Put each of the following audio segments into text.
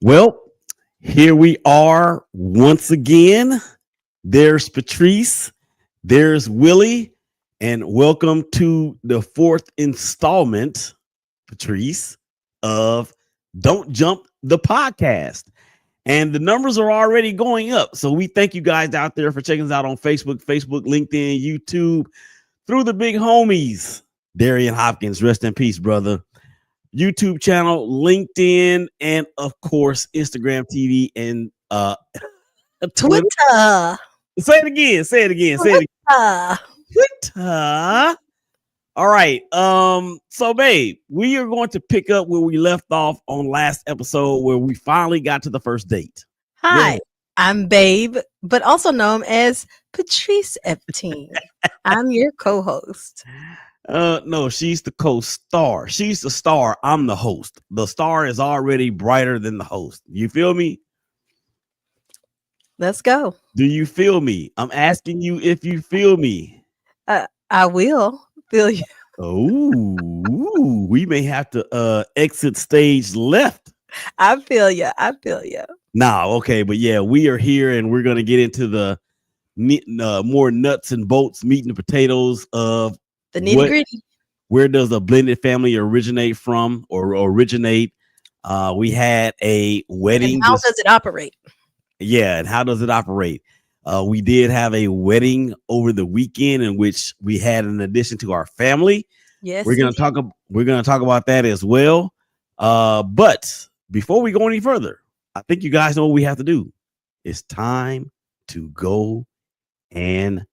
Well, here we are once again. There's Patrice, there's Willie, and welcome to the fourth installment, Patrice, of Don't Jump the Podcast. And the numbers are already going up. So we thank you guys out there for checking us out on Facebook, LinkedIn, YouTube, through the big homies. Darian Hopkins, rest in peace, brother. YouTube channel, LinkedIn, and of course, Instagram TV and Twitter. Say it again. Say it again. Say it again. Twitter. All right. So babe, we are going to pick up where we left off on last episode where we finally got to the first date. Hi, I'm Babe, but also known as Patrice Ep.3. I'm your co-host. No, she's the co-star. She's the star. I'm the host. The star is already brighter than the host. You feel me? Let's go. Do you feel me? I'm asking you if you feel me. I will feel you. Oh, we may have to exit stage left. I feel you. I feel you. Nah, okay, but yeah, we are here and we're gonna get into the more nuts and bolts, meat and potatoes of the nitty gritty. Where does a blended family originate from or originate? We had a wedding. And how does it operate? Yeah, and how does it operate? We did have a wedding over the weekend in which we had an addition to our family. Yes, we're gonna talk about that as well. But before we go any further, I think you guys know what we have to do. It's time to go and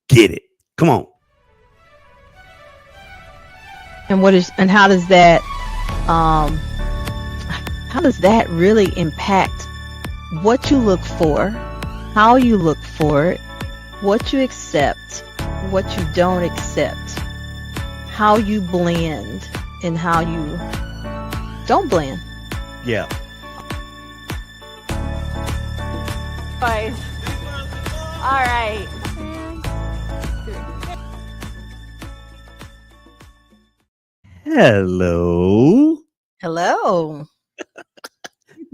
get it. Come on. And how does that really impact what you look for, how you look for it, what you accept, what you don't accept, how you blend, and how you don't blend? Yeah. Fine. All right. Hello.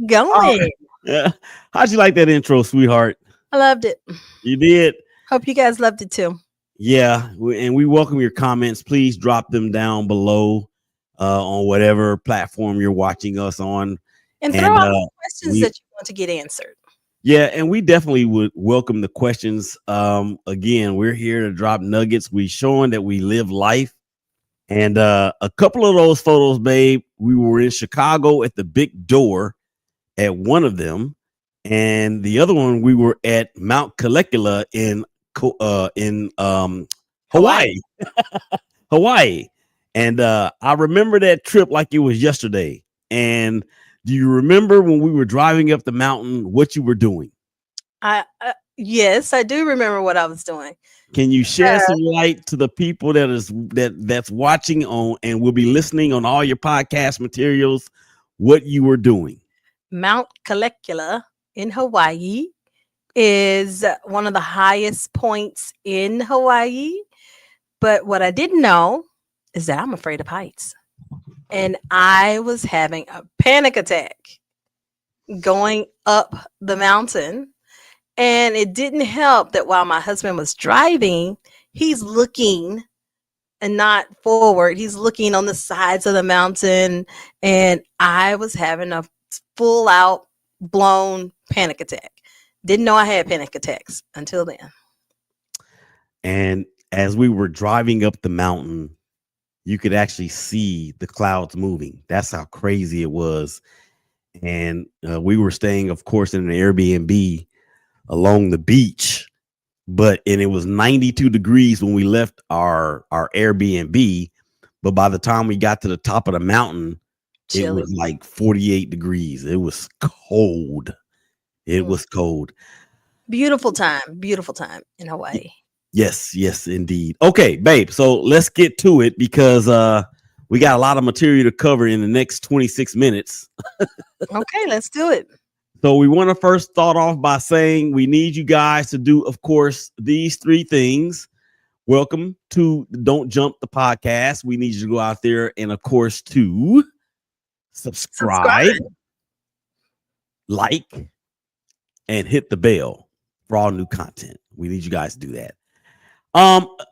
Going. Yeah. How'd you like that intro, sweetheart? I loved it. You did? Hope you guys loved it too. Yeah. And we welcome your comments. Please drop them down below on whatever platform you're watching us on. And throw out the questions that you want to get answered. Yeah, and we definitely would welcome the questions. Again, we're here to drop nuggets. We're showing that we live life. And a couple of those photos, babe, we were in Chicago at the Big Door at one of them. And the other one, we were at Mount Caligula in Hawaii. Hawaii. And I remember that trip like it was yesterday. And do you remember when we were driving up the mountain, what you were doing? Yes, I do remember what I was doing. Can you share some light to the people that's watching on and will be listening on all your podcast materials, what you were doing? Mount Caligula in Hawaii is one of the highest points in Hawaii. But what I didn't know is that I'm afraid of heights. And I was having a panic attack going up the mountain. And it didn't help that while my husband was driving, he's looking and not forward. He's looking on the sides of the mountain. And I was having a full out blown panic attack. Didn't know I had panic attacks until then. And as we were driving up the mountain, you could actually see the clouds moving. That's how crazy it was. And we were staying, of course, in an Airbnb along the beach, and it was 92 degrees when we left our Airbnb. But by the time we got to the top of the mountain, It was like 48 degrees. It was cold. It was cold. Beautiful time in Hawaii. Yes, indeed. Okay, babe. So let's get to it because we got a lot of material to cover in the next 26 minutes. Okay, let's do it. So we want to first start off by saying we need you guys to do, of course, these three things. Welcome to Don't Jump the Podcast. We need you to go out there and, of course, to subscribe. like, and hit the bell for all new content. We need you guys to do that.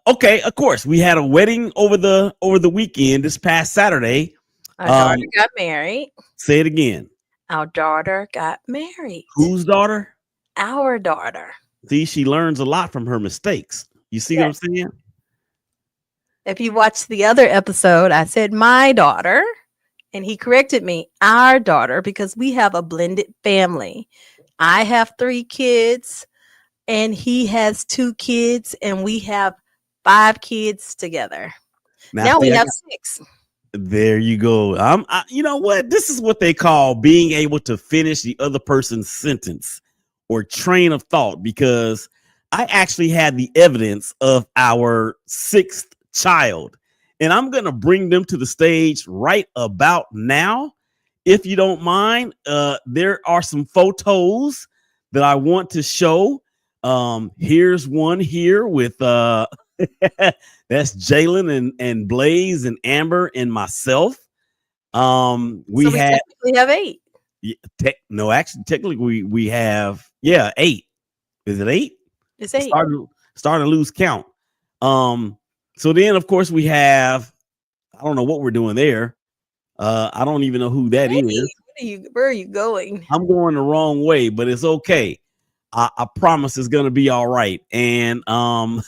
Okay, of course, we had a wedding over the weekend this past Saturday. Our daughter got married. Say it again. Our daughter got married. Whose daughter? Our daughter. See, she learns a lot from her mistakes. You see what I'm saying? If you watched the other episode, I said my daughter, and he corrected me, our daughter, because we have a blended family. I have 3 kids, and he has 2 kids, and we have 5 kids together. Now we have 6. There you go. You know what? This is what they call being able to finish the other person's sentence or train of thought, because I actually had the evidence of our 6th child, and I'm going to bring them to the stage right about now. If you don't mind, there are some photos that I want to show. Here's one here with that's Jalen and Blaze and Amber and myself. We have 8. No, actually, technically we have 8. Is it 8? It's 8. Starting to lose count. So then, of course, we have. I don't know what we're doing there. I don't even know who that is. Where are you going? I'm going the wrong way, but it's okay. I promise it's gonna be all right. And all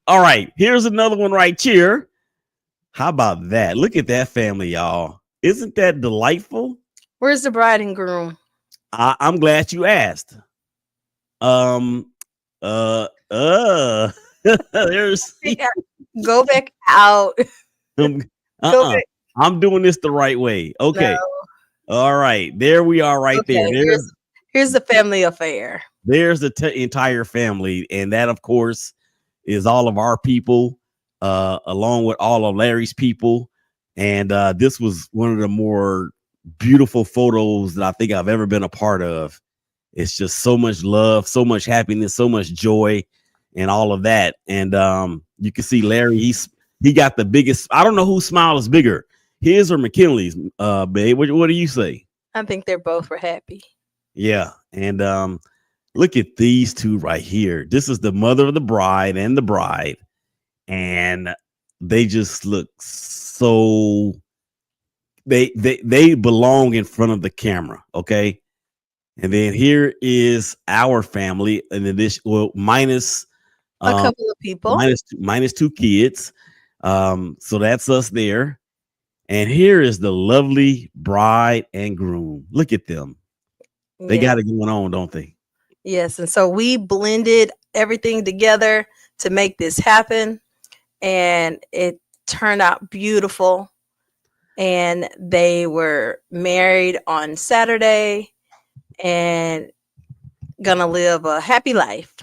right, here's another one right here. How about that? Look at that family, y'all. Isn't that delightful? Where's the bride and groom? I'm glad you asked. There's go back out. I'm doing this the right way. Okay. No. All right. There we are right there. Here's the family affair. There's the entire family. And that, of course, is all of our people, along with all of Larry's people. And this was one of the more beautiful photos that I think I've ever been a part of. It's just so much love, so much happiness, so much joy, and all of that. And you can see Larry, he got the biggest. I don't know whose smile is bigger, his or McKinley's. Babe, what do you say? I think they're both were happy. Yeah. And look at these two right here. This is the mother of the bride and the bride. And they just look so they belong in front of the camera. Okay. And then here is our family, and then minus a couple of people, minus 2 kids. So that's us there. And here is the lovely bride and groom. Look at them. They got it going on, don't they? Yes. And so we blended everything together to make this happen. And it turned out beautiful. And they were married on Saturday and gonna live a happy life.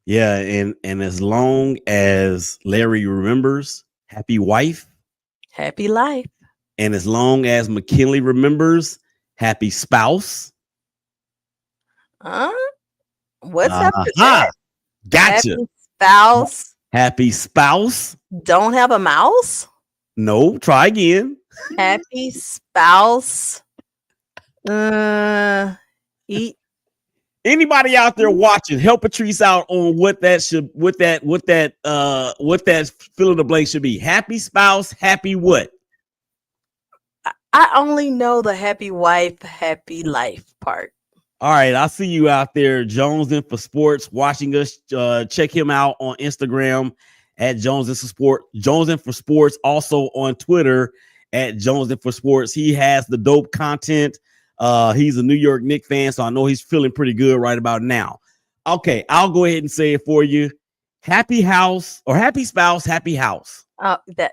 Yeah. And as long as Larry remembers, happy wife, happy life. And as long as McKinley remembers, happy spouse. What's after that? Gotcha. Happy spouse. Happy spouse. Don't have a mouse? No, try again. Happy spouse. Eat. Anybody out there watching, help Patrice out on what that fill in the blank should be. Happy spouse, happy what? I only know the happy wife, happy life part. All right, I see you out there, Jones in for Sports, watching us. Check him out on Instagram at Jones in for Sports. Jones in for Sports, also on Twitter at Jones in for Sports. He has the dope content. He's a New York Knicks fan, so I know he's feeling pretty good right about now. Okay, I'll go ahead and say it for you. Happy house or happy spouse, happy house.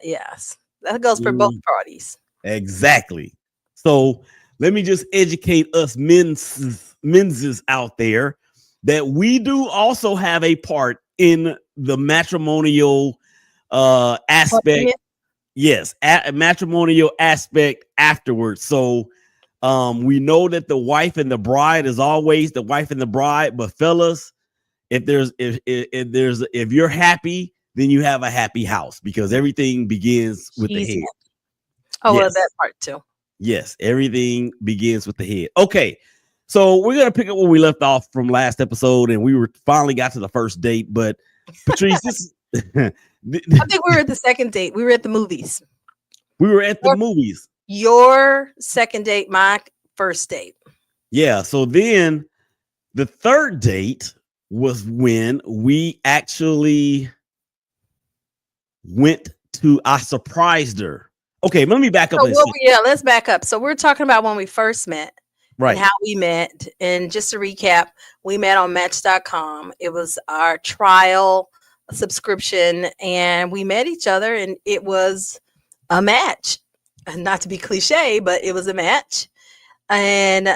Yes, that goes for both parties. Exactly. So let me just educate us men's out there that we do also have a part in the matrimonial aspect. Yes, matrimonial aspect afterwards. So we know that the wife and the bride is always the wife and the bride, but fellas, if you're happy, then you have a happy house, because everything begins with the head. Oh, well, that Yes. part too. Yes. Everything begins with the head. Okay. So we're gonna pick up where we left off from last episode, and we were finally got to the first date. But Patrice, this I think we were at the second date. We were at the movies. we were at the Your, movies. your second date, my first date. Yeah. So then the third date was when we actually went to. I surprised her. Okay, let me back up So and what say, yeah, let's back up. So we're talking about when we first met and right. how we met. And just to recap, we met on Match.com. It was our trial subscription, and we met each other, and it was a match. Not to be cliche, but it was a match. And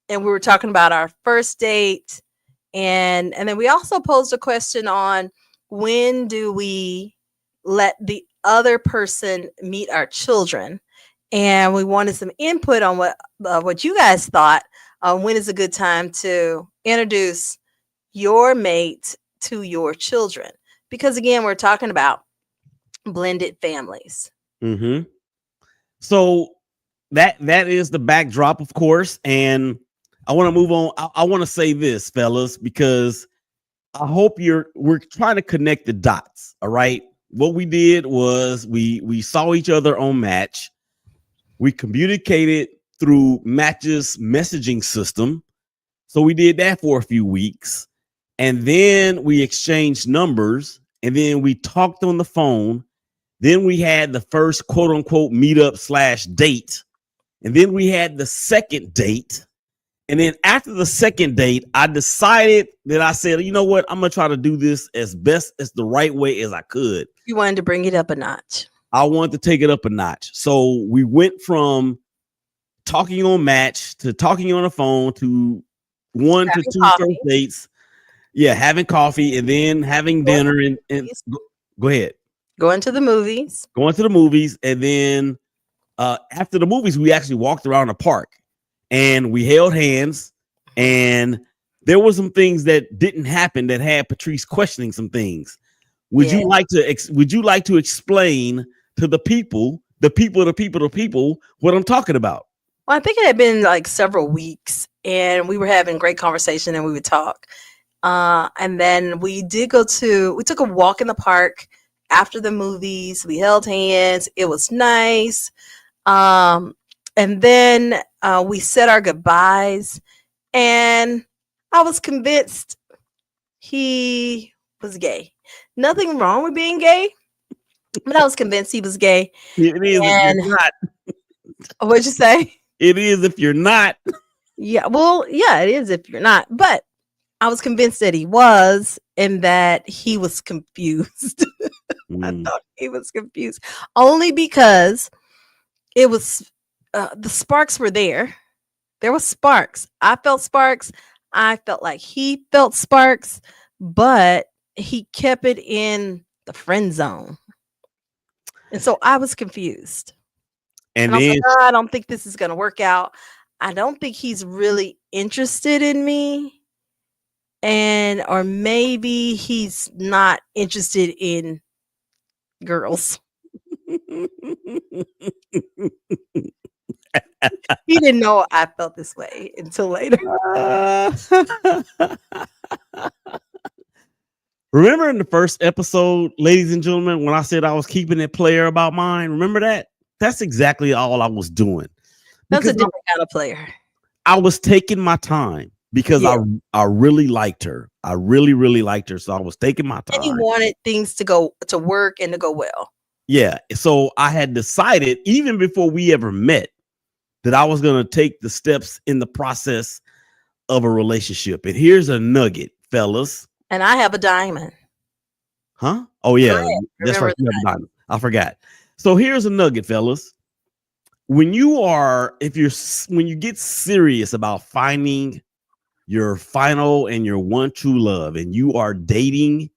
we were talking about our first date, and then we also posed a question on when do we let the other person meet our children, and we wanted some input on what you guys thought. When is a good time to introduce your mate to your children? Because again, we're talking about blended families. Mm-hmm. So that is the backdrop, of course, and I want to move on. I want to say this, fellas, because I hope we're trying to connect the dots. All right. What we did was we saw each other on Match. We communicated through Match's messaging system. So we did that for a few weeks. And then we exchanged numbers. And then we talked on the phone. Then we had the first quote unquote meetup / date. And then we had the second date. And then after the second date, I decided that I said, you know what? I'm going to try to do this as best as the right way as I could. You wanted to bring it up a notch. I wanted to take it up a notch. So we went from talking on Match to talking on the phone to one Having to two coffee. first dates. Yeah, having coffee and then having Going dinner and go ahead. Going to the movies. Going to the movies. And then after the movies, we actually walked around the park and we held hands. And there were some things that didn't happen that had Patrice questioning some things. Would you like to explain to the people what I'm talking about? Well, I think it had been like several weeks, and we were having great conversation, and we would talk. And then we took a walk in the park after the movies. We held hands. It was nice. And then we said our goodbyes, and I was convinced he was gay. Nothing wrong with being gay, but I was convinced he was gay. It is if you're not. What'd you say? It is if you're not. Yeah, well, yeah, it is if you're not. But I was convinced that he was, and that he was confused. I thought he was confused only because it was the sparks were there. There was sparks. I felt sparks. I felt like he felt sparks, but he kept it in the friend zone. And so I was confused. And I was like, I don't think this is going to work out. I don't think he's really interested in me. Or maybe he's not interested in girls. He didn't know I felt this way until later. Remember in the first episode, ladies and gentlemen, when I said I was keeping it player about mine? Remember that? That's exactly all I was doing. That's a different kind of player. I was taking my time because I really liked her. I really, really liked her. So I was taking my time. And he wanted things to work and to go well. Yeah. So I had decided, even before we ever met, that I was going to take the steps in the process of a relationship. And here's a nugget, fellas. And I have a diamond. Huh? Oh, yeah. That's right. You have a diamond. I forgot. So here's a nugget, fellas. When you get serious about finding your final and your one true love, and you are dating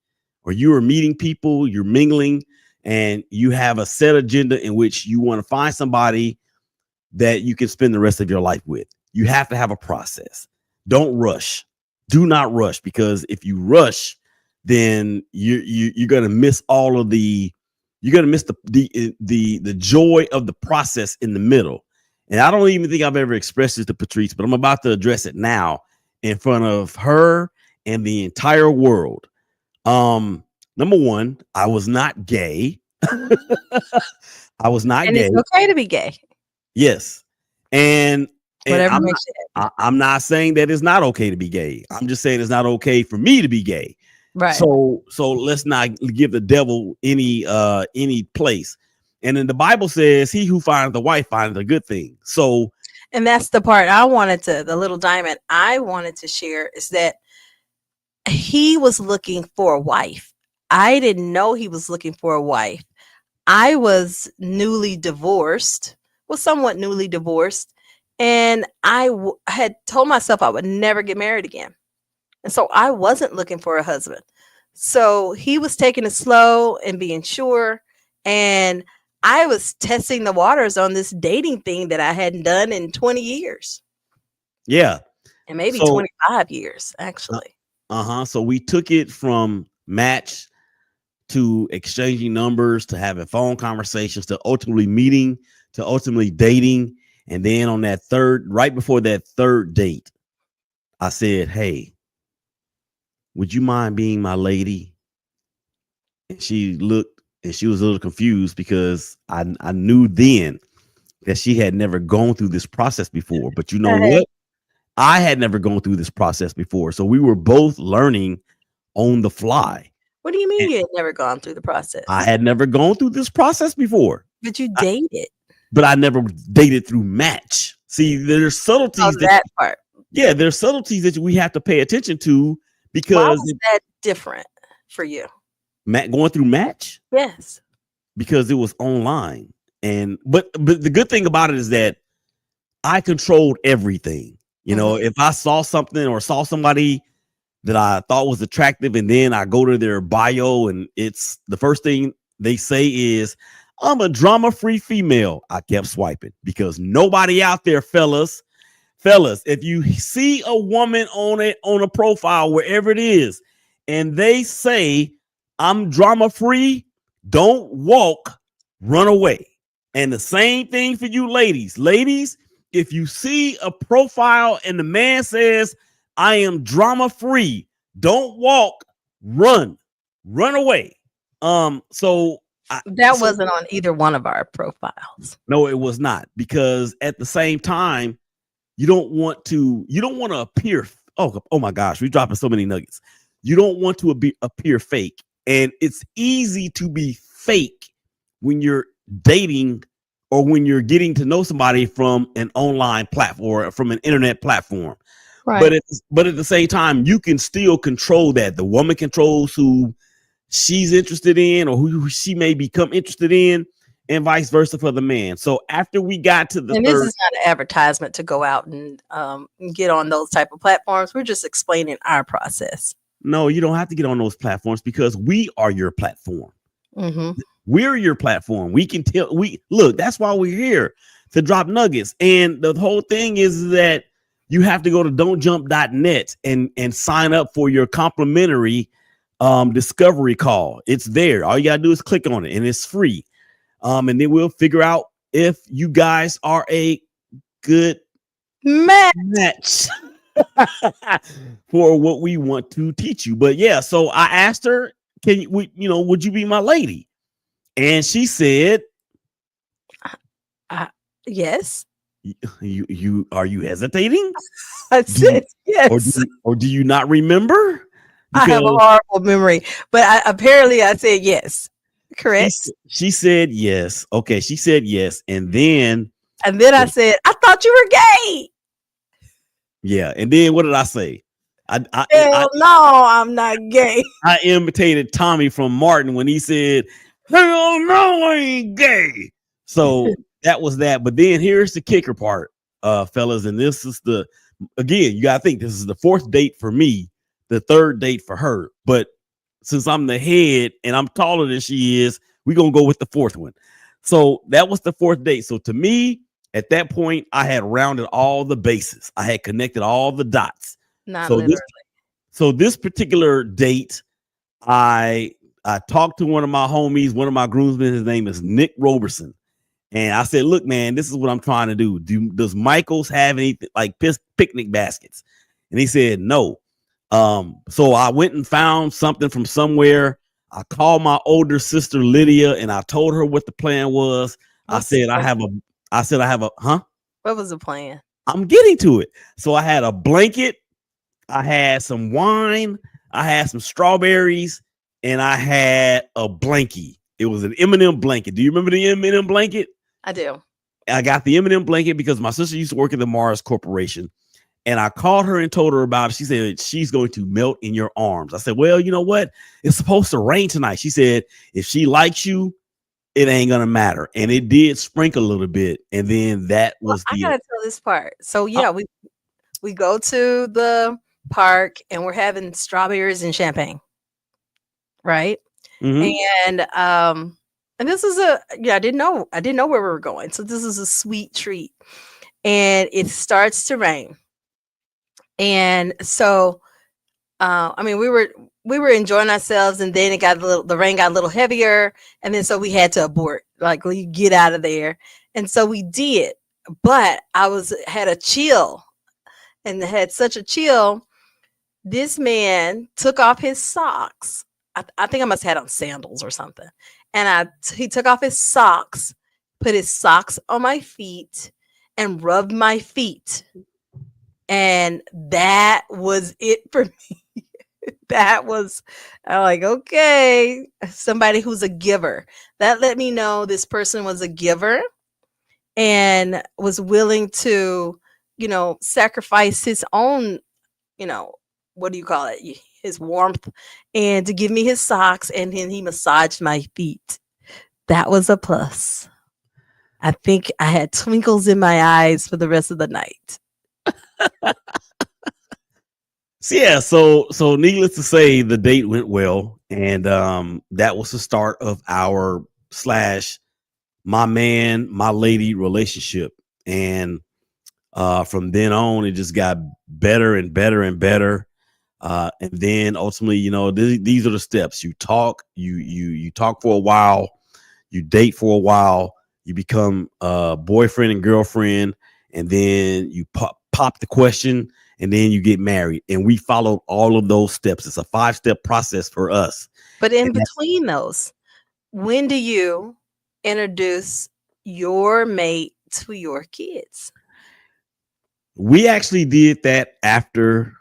or you are meeting people, you're mingling, and you have a set agenda in which you want to find somebody that you can spend the rest of your life with, you have to have a process. Don't rush. Do not rush, because if you rush, then you're going to miss all of the you're gonna miss the joy of the process in the middle. And I don't even think I've ever expressed this to Patrice, but I'm about to address it now in front of her and the entire world. Number one, I was not gay. I was not And gay. it's okay to be gay. Yes. And Whatever I'm not makes you happy. I'm not saying that it's not okay to be gay. I'm just saying it's not okay for me to be gay. Right. So let's not give the devil any place. And then the Bible says, he who finds a wife finds a good thing. So And that's the part I wanted to, the little diamond I wanted to share is that he was looking for a wife. I didn't know he was looking for a wife. I was newly divorced, was somewhat newly divorced, and had told myself I would never get married again. And so I wasn't looking for a husband. So he was taking it slow and being sure. And I was testing the waters on this dating thing that I hadn't done in 20 years. yeah. And maybe So 25 years, actually. So we took it from match to exchanging numbers to having phone conversations to ultimately meeting to ultimately dating. And then on that right before that third date, I said, hey, would you mind being my lady? And she looked and she was a little confused because I knew then that she had never gone through this process before. But you know what? I had never gone through this process before. So we were both learning on the fly. What do you mean And you had never gone through the process? I had never gone through this process before. But you dated. But I never dated through match. See, there's subtleties that part. Yeah, there's subtleties that we have to pay attention to because why was that different for you? Going through match? Yes. Because it was online. And but the good thing about it is that I controlled everything. You know, if I saw something or saw somebody that I thought was attractive, and then I go to their bio and it's the first thing they say is, I'm a drama-free female. I kept swiping because nobody out there, fellas, if you see a woman on a profile, wherever it is, and they say, I'm drama-free, don't walk, run away. And the same thing for you ladies. Ladies, if you see a profile and the man says, I am drama-free, don't walk, run away. So that wasn't on either one of our profiles. No, it was not, because at the same time, you don't want to appear. Oh my gosh, we're dropping so many nuggets. You don't want to appear fake. And it's easy to be fake when you're dating or when you're getting to know somebody from an online platform or from an internet platform. Right. But at the same time, you can still control that. The woman controls who she's interested in or who she may become interested in, and vice versa for the man. So after we got to the and this is not an advertisement to go out and get on those type of platforms. We're just explaining our process. No, you don't have to get on those platforms because we are your platform. We're your platform. We can tell. Look. That's why we're here, to drop nuggets. And the whole thing is that you have to go to don'tjump.net and sign up for your complimentary discovery call. It's there. All you gotta do is click on it, and it's free. And then we'll figure out if you guys are a good match for what we want to teach you. But yeah, so I asked her, would you be my lady? And she said, yes. You are you hesitating? I said yes. Or do you not remember? Because I have a horrible memory, but apparently I said yes. Correct. She said yes. Okay, she said yes, and then I said, I thought you were gay. Yeah, and then what did I say? Hell no, I'm not gay. I imitated Tommy from Martin when he said, hell no, I ain't gay. So that was that. But then here's the kicker part, fellas, and this is again, you gotta think this is the fourth date for me, the third date for her. But since I'm the head and I'm taller than she is, we're gonna go with the fourth one. So that was the fourth date. So to me, at that point, I had rounded all the bases. I had connected all the dots. Not literally. So this particular date, I I talked to one of my homies, one of my groomsmen. His name is Nick Roberson. And I said, look, man, this is what I'm trying to do. Does Michael's have anything like picnic baskets? And he said, no. So I went and found something from somewhere. I called my older sister Lydia and I told her what the plan was. I said, I have a, What was the plan? I'm getting to it. So I had a blanket, I had some wine, I had some strawberries, and I had a blankie. It was an M&M blanket. Do you remember the M&M blanket? I do. I got the M&M blanket because my sister used to work at the Mars Corporation. And I called her and told her about it. She said, she's going to melt in your arms. I said, well, you know what? It's supposed to rain tonight. She said, if she likes you, it ain't going to matter. And it did sprinkle a little bit. And then that was I gotta tell this part. So yeah, we go to the park and we're having strawberries and champagne. Right. Mm-hmm. And this is I didn't know where we were going. So this is a sweet treat. And it starts to rain. And so I mean we were enjoying ourselves, and then the rain got a little heavier, and then so we had to abort, like we get out of there. And so we did, but had a chill, and had such a chill. This man took off his socks. I think I must have had on sandals or something. And he took off his socks, put his socks on my feet, and rubbed my feet. And that was it for me. I'm like, okay, somebody who's a giver. That let me know this person was a giver and was willing to, sacrifice his own, what do you call it? His warmth, and to give me his socks, and then he massaged my feet. That was a plus. I think I had twinkles in my eyes for the rest of the night. So needless to say, the date went well, and that was the start of our my man, my lady relationship. And from then on, it just got better and better and better. And then ultimately, these are the steps. You talk, you talk for a while, you date for a while, you become boyfriend and girlfriend, and then you pop the question, and then you get married. And we followed all of those steps. It's a 5-step process for us. But in between those, when do you introduce your mate to your kids? We actually did that after.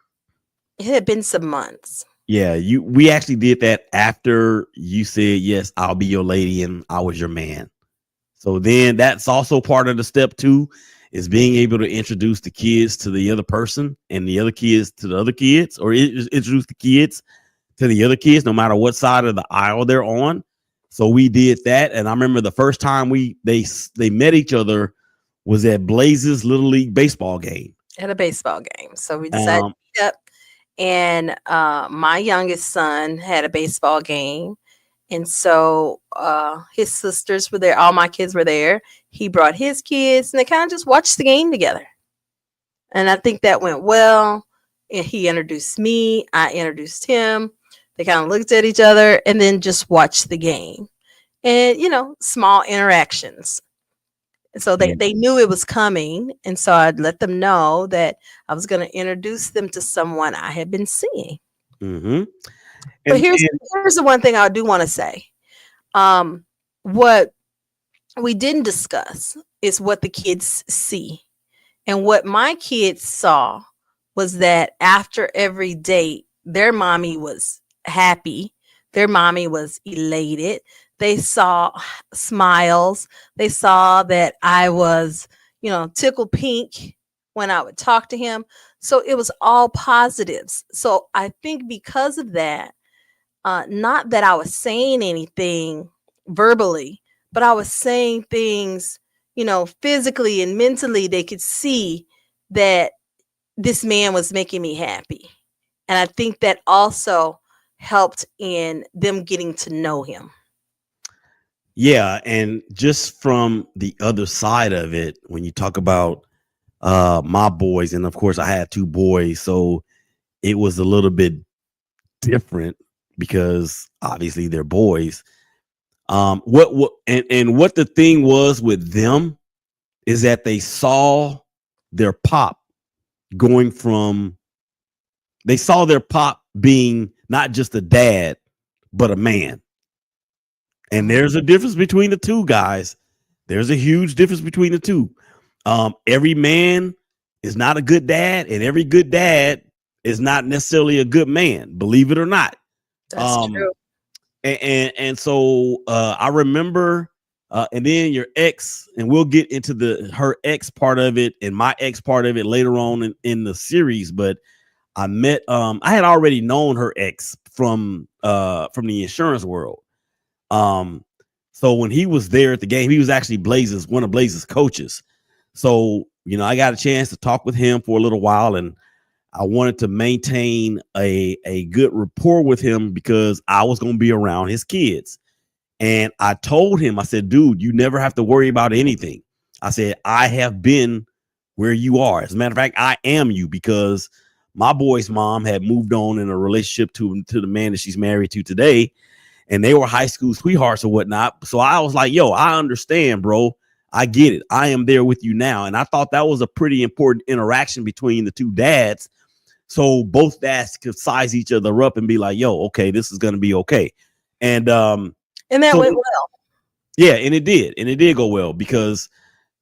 It had been some months. Yeah, we actually did that after you said, yes, I'll be your lady and I was your man. So then that's also part of the step 2 is being able to introduce the kids to the other person and the other kids to the other kids, or introduce the kids to the other kids, no matter what side of the aisle they're on. So we did that. And I remember the first time they met each other was at Blaze's Little League baseball game. At a baseball game. So we decided to meet up. And my youngest son had a baseball game. And so his sisters were there. All my kids were there. He brought his kids, and they kind of just watched the game together. And I think that went well. And he introduced me. I introduced him. They kind of looked at each other and then just watched the game. And, small interactions. So they knew it was coming. And so I'd let them know that I was going to introduce them to someone I had been seeing. Mm-hmm. But here's the one thing I do want to say. What we didn't discuss is what the kids see. And what my kids saw was that after every date, their mommy was happy. Their mommy was elated. They saw smiles. They saw that I was, tickled pink when I would talk to him. So it was all positives. So I think because of that, not that I was saying anything verbally, but I was saying things, physically and mentally. They could see that this man was making me happy. And I think that also helped in them getting to know him. Yeah. And just from the other side of it, when you talk about my boys, and of course I had 2 boys, so it was a little bit different. because obviously they're boys. What the thing was with them is that they saw their pop going from they saw their pop being not just a dad but a man. And Mhm. there's a difference between the two, guys. There's a huge difference between the two. Every man is not a good dad, and every good dad is not necessarily a good man, believe it or not. That's Um, true. and so I remember, and then your ex, and we'll get into the her ex part of it and my ex part of it later on in the series. But I had already known her ex from the insurance world. Um, so when he was there at the game, he was actually one of Blaze's coaches. So, I got a chance to talk with him for a little while, and I wanted to maintain a good rapport with him because I was going to be around his kids. And I told him, I said, dude, you never have to worry about anything. I said, I have been where you are. As a matter of fact, I am you, because my boy's mom had moved on in a relationship to the man that she's married to today, and they were high school sweethearts or whatnot. So I was like, yo, I understand, bro. I get it. I am there with you now. And I thought that was a pretty important interaction between the two dads. So both dads could size each other up and be like, yo, okay, this is going to be okay. And And that so, went well. yeah, and it did. And it did go well because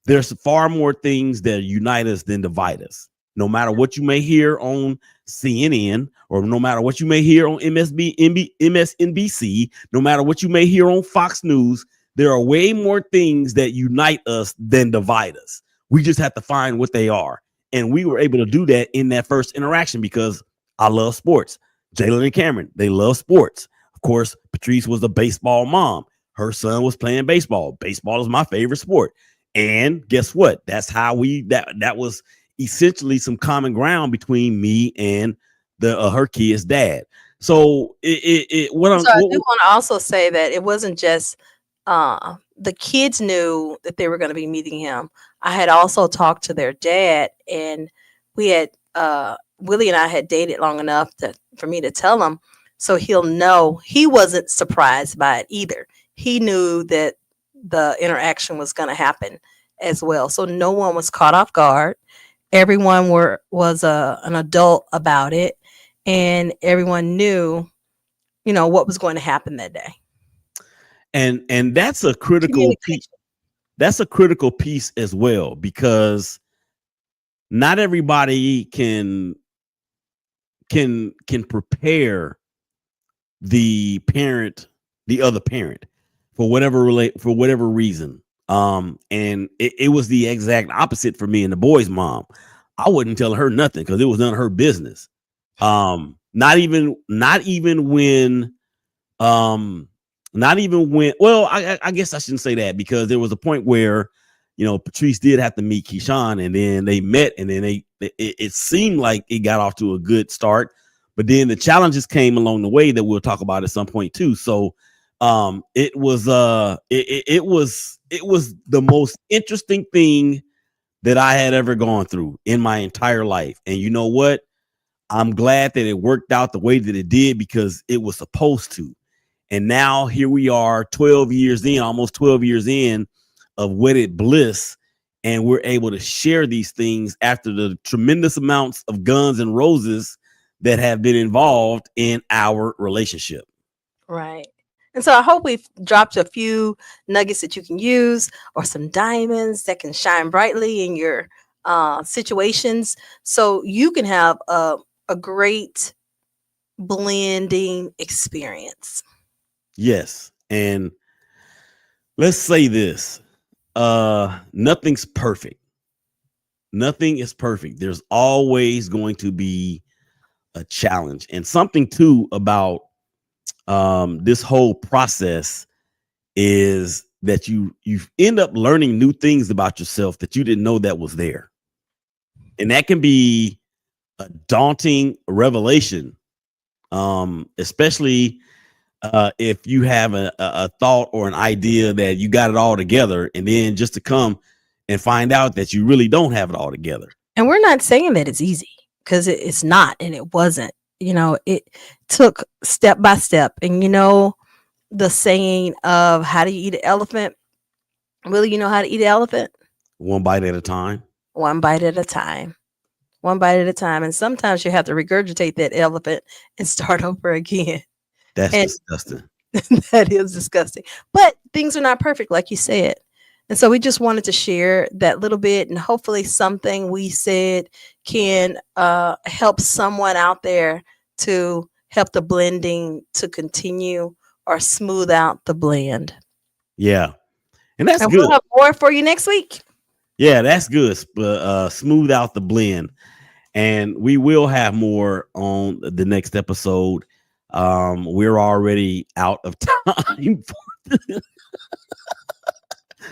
there's far more things that unite us than divide us. No matter what you may hear on CNN, or no matter what you may hear on MSNBC, no matter what you may hear on Fox News, there are way more things that unite us than divide us. We just have to find what they are. And we were able to do that in that first interaction because I love sports. Jalen and Cameron, they love sports. Of course, Patrice was a baseball mom. Her son was playing baseball. Baseball is my favorite sport. And guess what? That's how that was essentially some common ground between me and the her kid's dad. So So I do want to also say that it wasn't just the kids knew that they were going to be meeting him. I had also talked to their dad, and we had Willie and I had dated long enough for me to tell him, so he'll know he wasn't surprised by it either. He knew that the interaction was going to happen as well. So no one was caught off guard. Everyone was an adult about it, and everyone knew, what was going to happen that day. And that's a critical piece. That's a critical piece as well, because not everybody can prepare the other parent for whatever reason. And it was the exact opposite for me and the boy's mom. I wouldn't tell her nothing because it was none of her business. Not even when well, I guess I shouldn't say that, because there was a point where Patrice did have to meet Keyshawn, and then they met, and then it seemed like it got off to a good start, but then the challenges came along the way that we'll talk about at some point too. So it was the most interesting thing that I had ever gone through in my entire life. And you know what? I'm glad that it worked out the way that it did, because it was supposed to. And now here we are 12 years in, almost 12 years in, of wedded bliss. And we're able to share these things after the tremendous amounts of guns and roses that have been involved in our relationship. Right. And so I hope we've dropped a few nuggets that you can use, or some diamonds that can shine brightly in your situations, so you can have a great blending experience. Yes. And let's say this, nothing's perfect. Nothing is perfect. There's always going to be a challenge. And something too about this whole process is that you end up learning new things about yourself that you didn't know that was there. And that can be a daunting revelation, especially if you have a thought or an idea that you got it all together, and then just to come and find out that you really don't have it all together. And we're not saying that it's easy, because it's not, and it wasn't. it took step by step. And the saying of how do you eat an elephant? Really, you know how to eat an elephant? One bite at a time. One bite at a time. One bite at a time. And sometimes you have to regurgitate that elephant and start over again. That's And disgusting. that is disgusting. But things are not perfect, like you said. And so we just wanted to share that little bit, and hopefully something we said can help someone out there to help the blending to continue or smooth out the blend. Yeah. And that's And good. we'll have more for you next week. Yeah, that's good. Smooth out the blend. And we will have more on the next episode. We're already out of time.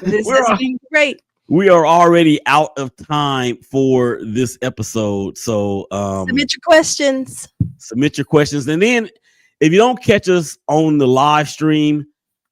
This has been great. We are already out of time for this episode. So Submit your questions. And then if you don't catch us on the live stream,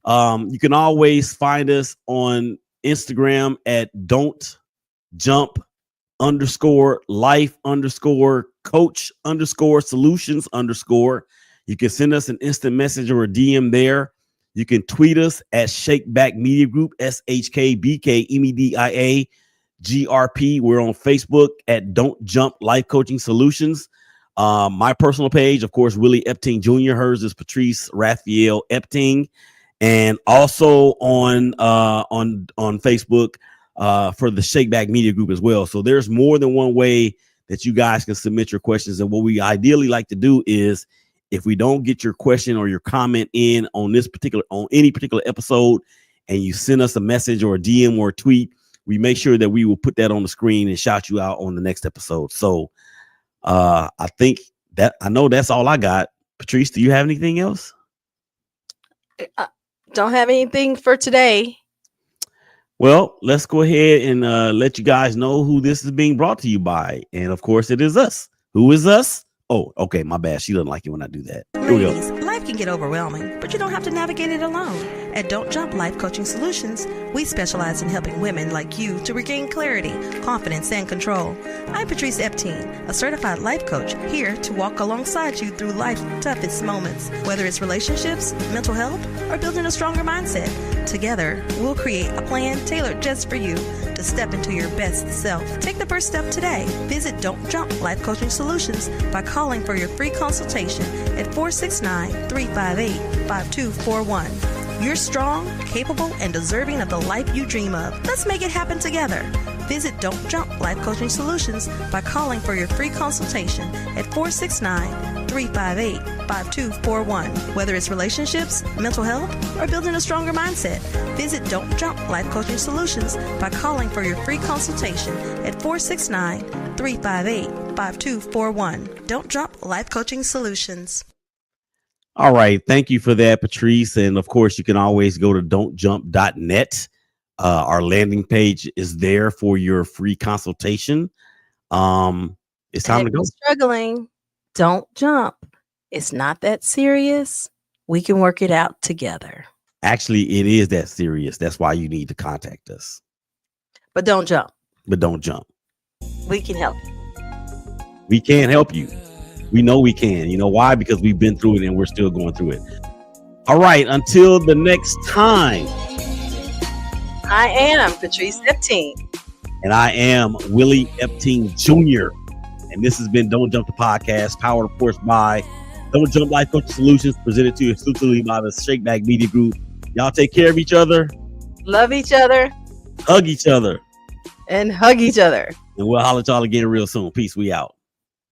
you can always find us on Instagram at don'tjump_life_coach_solutions_. You can send us an instant message or a DM there. You can tweet us at Shakeback Media Group, SHKBKMEDIAGRP. We're on Facebook at Don't Jump Life Coaching Solutions. My personal page, of course, Willie Ep.3 Jr. Hers is Patrice Raphael Ep.3. And also on Facebook for the Shakeback Media Group as well. So there's more than one way that you guys can submit your questions. And what we ideally like to do is, if we don't get your question or your comment in on any particular episode, and you send us a message or a DM or a tweet, we make sure that we will put that on the screen and shout you out on the next episode. So I know that's all I got. Patrice, do you have anything else? Don't have anything for today. Well, let's go ahead and let you guys know who this is being brought to you by. And of course, it is us. Who is us? Oh, okay. My bad. She doesn't like it when I do that. Here we go. Ladies, life can get overwhelming, but you don't have to navigate it alone. At Don't Jump Life Coaching Solutions, we specialize in helping women like you to regain clarity, confidence, and control. I'm Patrice Ep.3, a certified life coach, here to walk alongside you through life's toughest moments. Whether it's relationships, mental health, or building a stronger mindset, together we'll create a plan tailored just for you to step into your best self. Take the first step today. Visit Don't Jump Life Coaching Solutions by calling for your free consultation at 469-358-5241. You're strong, capable, and deserving of the life you dream of. Let's make it happen together. Visit Don't Jump Life Coaching Solutions by calling for your free consultation at 469-358-5241. Whether it's relationships, mental health, or building a stronger mindset, visit Don't Jump Life Coaching Solutions by calling for your free consultation at 469-358-5241. Don't Jump Life Coaching Solutions. All right. Thank you for that, Patrice. And of course, you can always go to don'tjump.net. Our landing page is there for your free consultation. It's time to go. Struggling, don't jump. It's not that serious. We can work it out together. Actually, it is that serious. That's why you need to contact us. But don't jump. But don't jump. We can help you. We can help you. We know we can. You know why? Because we've been through it and we're still going through it. All right. Until the next time. I am Patrice Ep.3. And I am Willie Ep.3 Jr. And this has been Don't Jump the Podcast, powered, of course, by Don't Jump Life Coaching Solutions, presented to you exclusively by the Shakeback Media Group. Y'all take care of each other. Love each other. Hug each other. And hug each other. And we'll holler at y'all again real soon. Peace. We out.